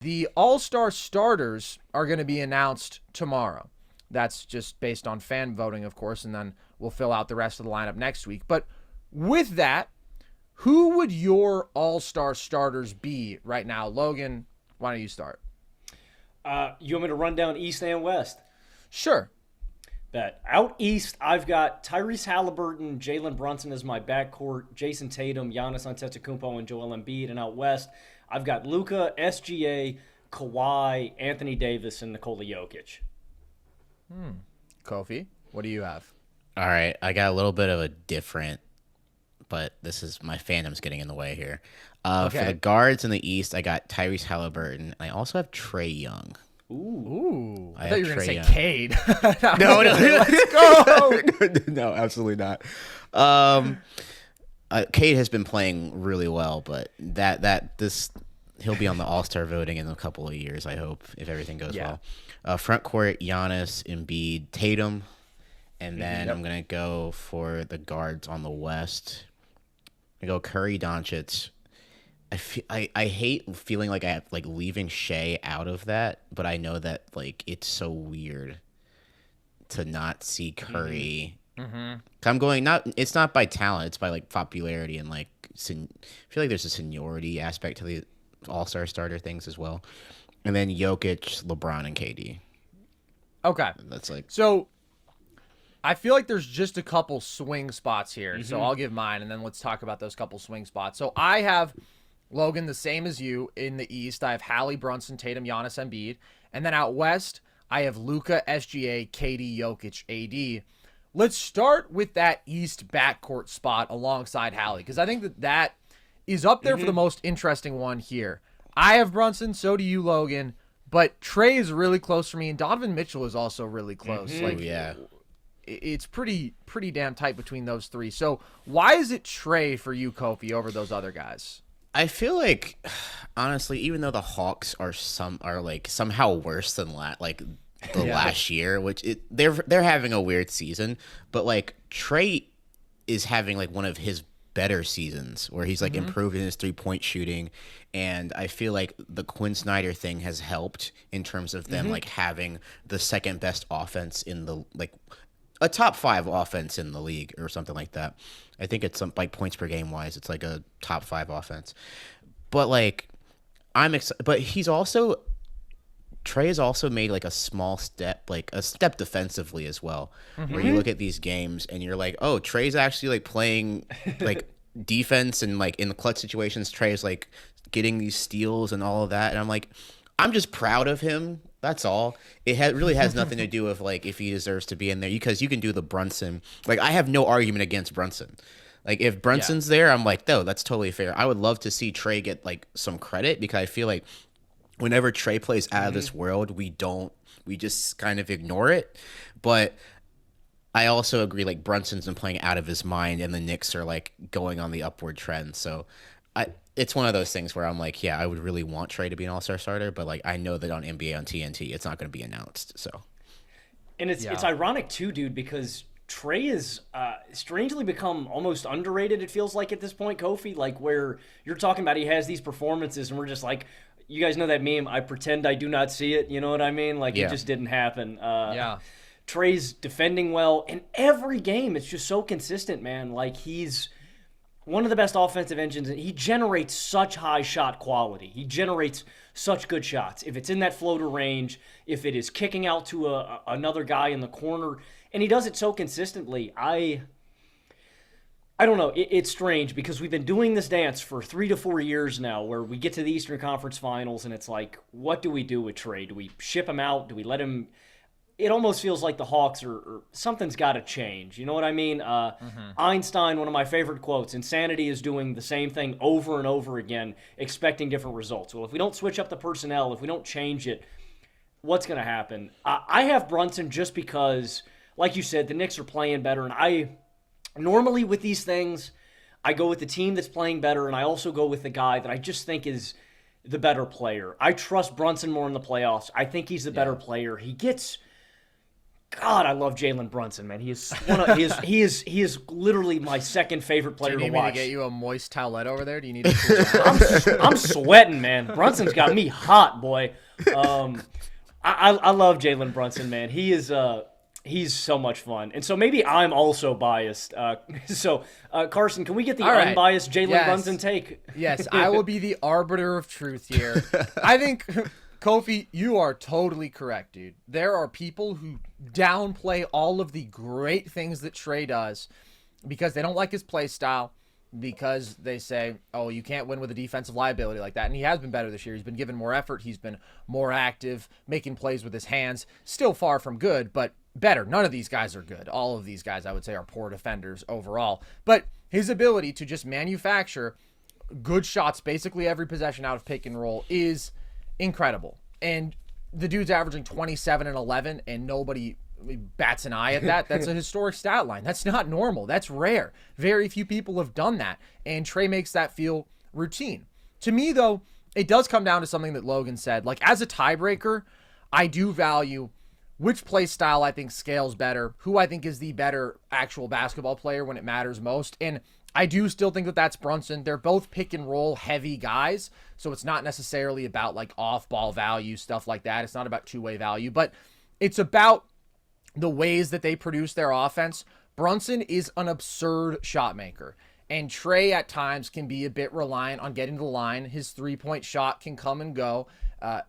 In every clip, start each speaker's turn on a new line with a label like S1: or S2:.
S1: The All-Star starters are going to be announced tomorrow. That's just based on fan voting, of course, and then we'll fill out the rest of the lineup next week. But with that, who would your All-Star starters be right now? Logan, why don't you start?
S2: You want me to run down East and West?
S1: Sure.
S2: Bet. Out East, I've got Tyrese Halliburton, Jalen Brunson as my backcourt, Jason Tatum, Giannis Antetokounmpo, and Joel Embiid. And out West, I've got Luka, SGA, Kawhi, Anthony Davis, and Nikola Jokic.
S1: Kofie, what do you have?
S3: All right, I got a little bit of a different, but this is my fandom's getting in the way here. For
S1: Okay.
S3: the guards in the East, I got Tyrese Halliburton. I also have Trae Young.
S1: Ooh. I
S3: I
S1: thought you
S3: have
S1: were going to
S3: Trae
S1: say
S3: Young.
S1: Cade.
S3: No,
S1: Let's go.
S3: no, absolutely not. Cade has been playing really well, but this he'll be on the All-Star voting in a couple of years, I hope, if everything goes
S1: Yeah.
S3: well. Front court, Giannis, Embiid, Tatum, and then
S1: Yep.
S3: I'm gonna go for the guards on the West. I go Curry, Doncic. I hate feeling like I have like leaving Shea out of that, but I know that like it's so weird to not see Curry. I'm going not. It's not by talent. It's by like popularity and like. I feel like there's a seniority aspect to the All-Star starter things as well, and then Jokic, LeBron, and KD.
S1: Okay.
S3: That's like
S1: So I feel like there's just a couple swing spots here. So I'll give mine, and then let's talk about those couple swing spots. So I have Logan the same as you in the East. I have Hallie, Brunson, Tatum, Giannis, Embiid. And then out West, I have Luka, SGA, KD, Jokic, AD. Let's start with that East backcourt spot alongside Hallie, because I think that is up there for the most interesting one here. I have Brunson, so do you, Logan. But Trae is really close for me, and Donovan Mitchell is also really close. Like,
S3: yeah.
S1: it's pretty damn tight between those three. So why is it Trae for you, Kofie, over those other guys?
S3: I feel like honestly, even though the Hawks are like somehow worse than the last year, they're having a weird season, but like Trae is having like one of his better seasons where he's like improved in his 3-point shooting, and I feel like the Quinn Snyder thing has helped in terms of them like having the second best offense in the like a top 5 offense in the league or something like that. I think it's some like points per game wise, it's like a top 5 offense. But like but Trae has also made like a small step, like a step defensively as well. Where you look at these games and you're like, oh, Trae's actually like playing like defense, and like in the clutch situations, Trae is like getting these steals and all of that. And I'm like, I'm just proud of him. That's all. It really has nothing to do with like if he deserves to be in there, because you can do the Brunson. Like I have no argument against Brunson. Like if Brunson's there, I'm like, no, that's totally fair. I would love to see Trae get like some credit, because I feel like whenever Trae plays out of this world, we just kind of ignore it. But I also agree, like Brunson's been playing out of his mind, and the Knicks are like going on the upward trend. So it's one of those things where I'm like, yeah, I would really want Trae to be an All-Star starter, but like I know that on NBA on TNT, it's not going to be announced. So,
S2: And it's ironic too, dude, because Trae is strangely become almost underrated, it feels like, at this point, Kofie. Like, where you're talking about he has these performances, and we're just like, you guys know that meme, I pretend I do not see it, you know what I mean? Like, it just didn't happen. Trae's defending well. In every game, it's just so consistent, man. Like, he's one of the best offensive engines, and he generates such high shot quality. He generates such good shots. If it's in that floater range, if it is kicking out to another guy in the corner, and he does it so consistently, I don't know. It's strange because we've been doing this dance for 3 to 4 years now, where we get to the Eastern Conference Finals, and it's like, what do we do with Trae? Do we ship him out? Do we let him? It almost feels like the Hawks or something's got to change. You know what I mean? Einstein, one of my favorite quotes, insanity is doing the same thing over and over again, expecting different results. Well, if we don't switch up the personnel, if we don't change it, what's going to happen? I have Brunson just because, like you said, the Knicks are playing better, and normally with these things, I go with the team that's playing better, and I also go with the guy that I just think is the better player. I trust Brunson more in the playoffs. I think he's the better player. He gets God, I love Jalen Brunson, man. He is he is literally my second favorite player
S1: Do you
S2: to
S1: need me
S2: watch.
S1: to get you a moist towelette over there? Do you need to cool down?
S2: I'm sweating, man. Brunson's got me hot, boy. I love Jalen Brunson, man. He is he's so much fun, and so maybe I'm also biased. Carson, can we get the unbiased Jalen Brunson take?
S1: Yes, I will be the arbiter of truth here. I think, Kofie, you are totally correct, dude. There are people who downplay all of the great things that Trae does because they don't like his play style, because they say, oh, you can't win with a defensive liability like that. And he has been better this year. He's been given more effort. He's been more active, making plays with his hands. Still far from good, but better. None of these guys are good. All of these guys, I would say, are poor defenders overall. But his ability to just manufacture good shots basically every possession out of pick and roll is incredible. And the dude's averaging 27 and 11, and nobody bats an eye at that. That's a historic stat line. That's not normal. That's rare. Very few people have done that, and Trae makes that feel routine. To me, though, it does come down to something that Logan said. Like, as a tiebreaker, I do value which play style I think scales better, who I think is the better actual basketball player when it matters most, and I do still think that that's Brunson. They're both pick and roll heavy guys, so it's not necessarily about like off-ball value, stuff like that. It's not about two-way value, but it's about the ways that they produce their offense. Brunson is an absurd shot maker, and Trae at times can be a bit reliant on getting to the line. His three-point shot can come and go.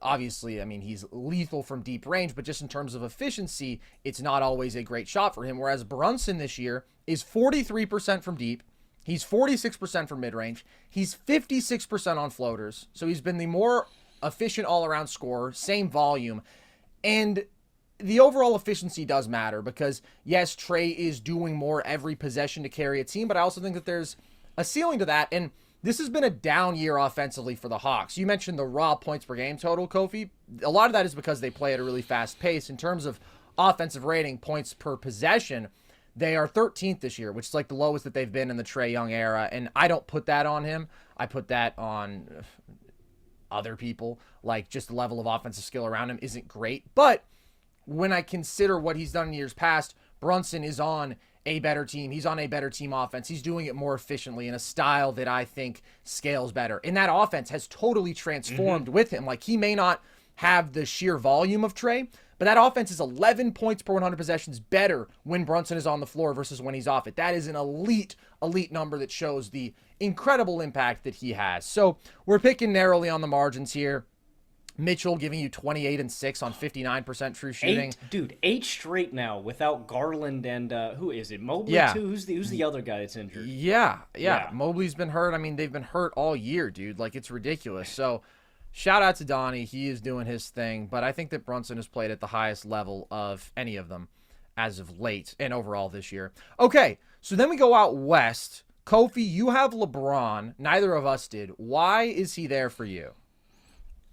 S1: Obviously, I mean, he's lethal from deep range, but just in terms of efficiency, it's not always a great shot for him, whereas Brunson this year is 43% from deep. He's 46% from mid-range. He's 56% on floaters, so he's been the more efficient all-around scorer, same volume, and the overall efficiency does matter because, yes, Trae is doing more every possession to carry a team, but I also think that there's a ceiling to that, and this has been a down year offensively for the Hawks. You mentioned the raw points per game total, Kofie. A lot of that is because they play at a really fast pace. In terms of offensive rating, points per possession, they are 13th this year, which is like the lowest that they've been in the Trae Young era, and I don't put that on him. I put that on other people. Like, just the level of offensive skill around him isn't great, but when I consider what he's done in years past, Brunson is on a better team. He's on a better team offense. He's doing it more efficiently in a style that I think scales better. And that offense has totally transformed with him. Like, he may not have the sheer volume of Trae, but that offense is 11 points per 100 possessions better when Brunson is on the floor versus when he's off it. That is an elite number that shows the incredible impact that he has. So we're picking narrowly on the margins here. Mitchell giving you 28 and 6 on 59% true shooting.
S2: Eight straight now without Garland and who is it? Mobley too? Who's the other guy that's injured?
S1: Yeah. Mobley's been hurt. I mean, they've been hurt all year, dude. Like, it's ridiculous. So shout out to Donnie. He is doing his thing, but I think that Brunson has played at the highest level of any of them as of late and overall this year. Okay, so then we go out west. Kofie, you have LeBron. Neither of us did. Why is he there for you?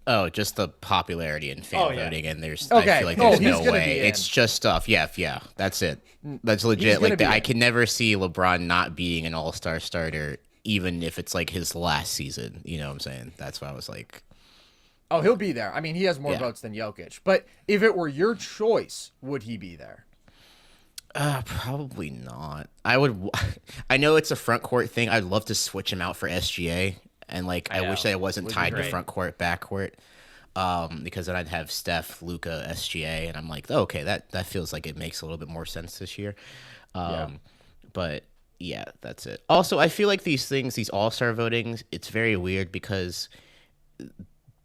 S3: Oh, just the popularity and fan voting, and there's
S1: okay.
S3: I feel like there's no
S1: way.
S3: It's just stuff. Yeah, that's it. That's legit. Like, I can never see LeBron not being an all-star starter, even if it's like his last season. You know what I'm saying? That's why I was like,
S1: oh, he'll be there. I mean, he has more votes than Jokic. But if it were your choice, would he be there?
S3: Probably not. I would. I know it's a front court thing. I'd love to switch him out for SGA. And, like, I wish that it wasn't tied to front court, back court, because then I'd have Steph, Luka, SGA, and I'm like, oh, okay, that feels like it makes a little bit more sense this year. But, yeah, that's it. Also, I feel like these all-star votings, it's very weird because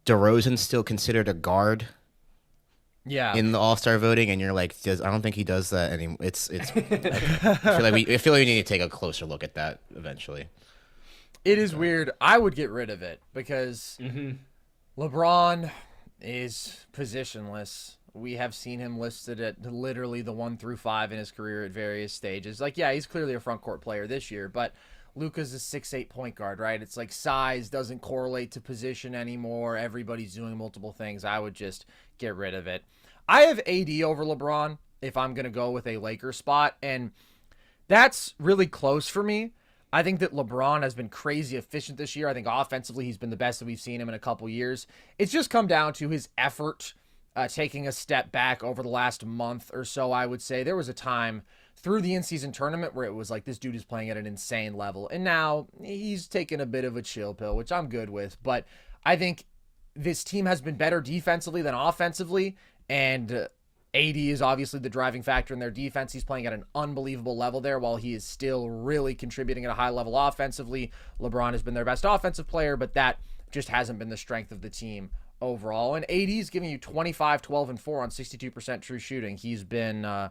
S3: DeRozan's still considered a guard in the all-star voting, and you're like, I don't think he does that anymore. It's I feel like we need to take a closer look at that eventually.
S1: It is weird. I would get rid of it because LeBron is positionless. We have seen him listed at literally the 1 through 5 in his career at various stages. Like, yeah, he's clearly a front court player this year, but Luka's a 6'8" point guard, right? It's like size doesn't correlate to position anymore. Everybody's doing multiple things. I would just get rid of it. I have AD over LeBron if I'm going to go with a Lakers spot, and that's really close for me. I think that LeBron has been crazy efficient this year. I think offensively he's been the best that we've seen him in a couple years. It's just come down to his effort taking a step back over the last month or so, I would say. There was a time through the in-season tournament where it was like, this dude is playing at an insane level. And now he's taking a bit of a chill pill, which I'm good with. But I think this team has been better defensively than offensively. And AD is obviously the driving factor in their defense. He's playing at an unbelievable level there while he is still really contributing at a high level offensively. LeBron has been their best offensive player, but that just hasn't been the strength of the team overall. And AD is giving you 25, 12, and 4 on 62% true shooting. He's been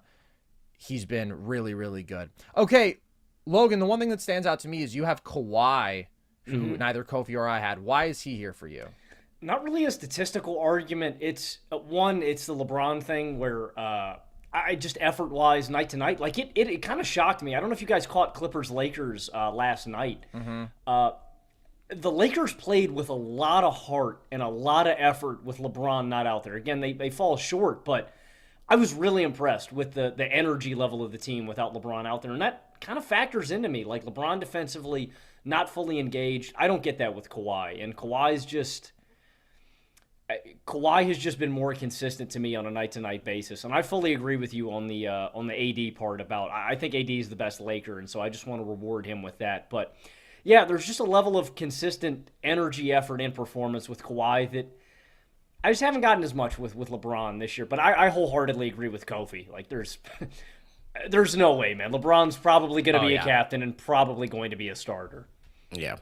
S1: really, really good. Okay, Logan, the one thing that stands out to me is you have Kawhi, who neither Kofie or I had. Why is he here for you?
S2: Not really a statistical argument. It's the LeBron thing where I just effort-wise, night to night, like it kind of shocked me. I don't know if you guys caught Clippers-Lakers last night. The Lakers played with a lot of heart and a lot of effort with LeBron not out there. Again, they fall short, but I was really impressed with the energy level of the team without LeBron out there, and that kind of factors into me. Like, LeBron defensively not fully engaged. I don't get that with Kawhi, and Kawhi has just been more consistent to me on a night-to-night basis, and I fully agree with you on the AD part about I think AD is the best Laker, and so I just want to reward him with that. But yeah, there's just a level of consistent energy, effort, and performance with Kawhi that I just haven't gotten as much with LeBron this year. But I wholeheartedly agree with Kofie. Like, there's no way, man. LeBron's probably going to be a captain and probably going to be a starter.
S3: Yeah.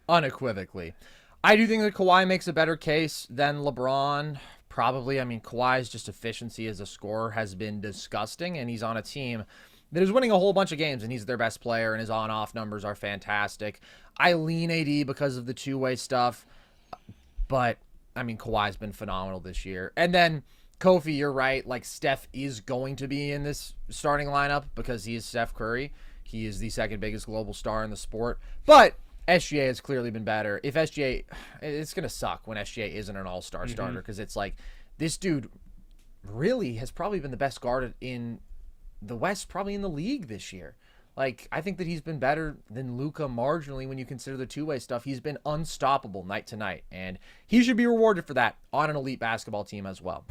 S1: Unequivocally. I do think that Kawhi makes a better case than LeBron. Probably. I mean, Kawhi's just efficiency as a scorer has been disgusting, and he's on a team that is winning a whole bunch of games, and he's their best player, and his on-off numbers are fantastic. I lean AD because of the two-way stuff, but, I mean, Kawhi's been phenomenal this year. And then, Kofie, you're right. Like, Steph is going to be in this starting lineup because he is Steph Curry. He is the second biggest global star in the sport. But SGA has clearly been better. If SGA, it's going to suck when SGA isn't an all-star starter because it's like, this dude really has probably been the best guard in the West, probably in the league this year. Like, I think that he's been better than Luka marginally when you consider the two-way stuff. He's been unstoppable night to night, and he should be rewarded for that on an elite basketball team as well.